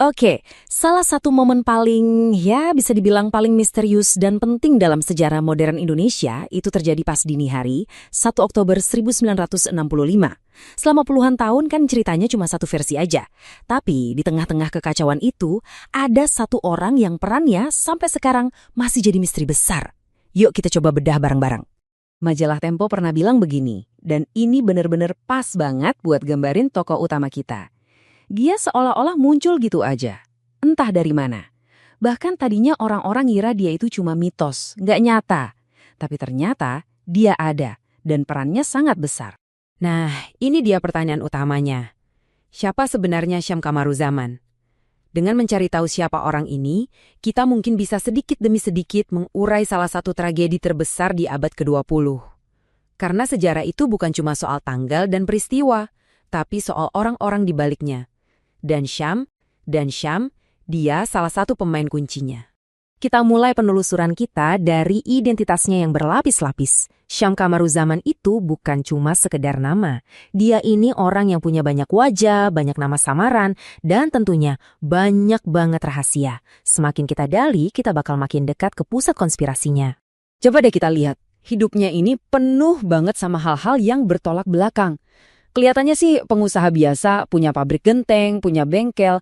Oke, salah satu momen paling, ya bisa dibilang paling misterius dan penting dalam sejarah modern Indonesia itu terjadi pas dini hari, 1 Oktober 1965. Selama puluhan tahun kan ceritanya cuma satu versi aja. Tapi di tengah-tengah kekacauan itu, ada satu orang yang perannya sampai sekarang masih jadi misteri besar. Yuk kita coba bedah bareng-bareng. Majalah Tempo pernah bilang begini, dan ini bener-bener pas banget buat gambarin tokoh utama kita. Dia seolah-olah muncul gitu aja. Entah dari mana. Bahkan tadinya orang-orang ngira dia itu cuma mitos, nggak nyata. Tapi ternyata dia ada, dan perannya sangat besar. Nah, ini dia pertanyaan utamanya. Siapa sebenarnya Syam Kamaruzaman? Dengan mencari tahu siapa orang ini, kita mungkin bisa sedikit demi sedikit mengurai salah satu tragedi terbesar di abad ke-20. Karena sejarah itu bukan cuma soal tanggal dan peristiwa, tapi soal orang-orang di baliknya. Dan Syam, dia salah satu pemain kuncinya. Kita mulai penelusuran kita dari identitasnya yang berlapis-lapis. Syam Kamaruzaman itu bukan cuma sekedar nama. Dia ini orang yang punya banyak wajah, banyak nama samaran, dan tentunya banyak banget rahasia. Semakin kita gali, kita bakal makin dekat ke pusat konspirasinya. Coba deh kita lihat, hidupnya ini penuh banget sama hal-hal yang bertolak belakang. Kelihatannya sih pengusaha biasa, punya pabrik genteng, punya bengkel.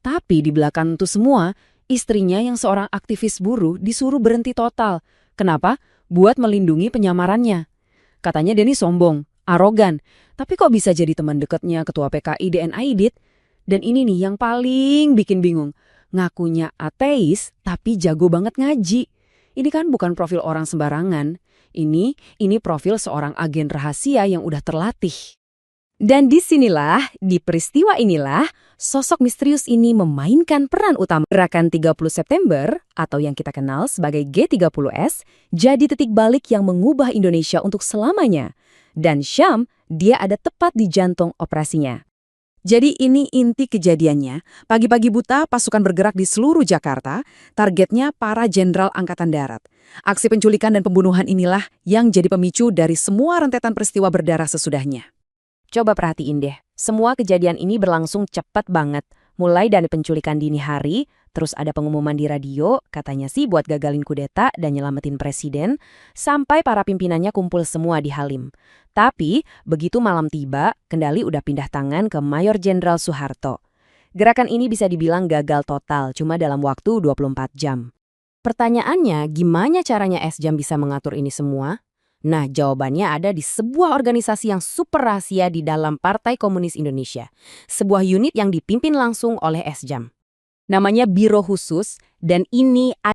Tapi di belakang itu semua, istrinya yang seorang aktivis buruh disuruh berhenti total. Kenapa? Buat melindungi penyamarannya. Katanya dia ini sombong, arogan. Tapi kok bisa jadi teman dekatnya ketua PKI DN Aidit? Dan ini nih yang paling bikin bingung. Ngakunya ateis, tapi jago banget ngaji. Ini kan bukan profil orang sembarangan. Ini profil seorang agen rahasia yang udah terlatih. Dan di peristiwa inilah, sosok misterius ini memainkan peran utama. Gerakan 30 September, atau yang kita kenal sebagai G30S, jadi titik balik yang mengubah Indonesia untuk selamanya. Dan Syam, dia ada tepat di jantung operasinya. Jadi ini inti kejadiannya. Pagi-pagi buta, pasukan bergerak di seluruh Jakarta, targetnya para jenderal Angkatan Darat. Aksi penculikan dan pembunuhan inilah yang jadi pemicu dari semua rentetan peristiwa berdarah sesudahnya. Coba perhatiin deh, semua kejadian ini berlangsung cepat banget. Mulai dari penculikan dini hari, terus ada pengumuman di radio, katanya sih buat gagalin kudeta dan nyelamatin presiden, sampai para pimpinannya kumpul semua di Halim. Tapi, begitu malam tiba, kendali udah pindah tangan ke Mayor Jenderal Soeharto. Gerakan ini bisa dibilang gagal total, cuma dalam waktu 24 jam. Pertanyaannya, gimana caranya Jam bisa mengatur ini semua? Nah, jawabannya ada di sebuah organisasi yang super rahasia di dalam Partai Komunis Indonesia. Sebuah unit yang dipimpin langsung oleh Jam. Namanya Biro Khusus, dan ini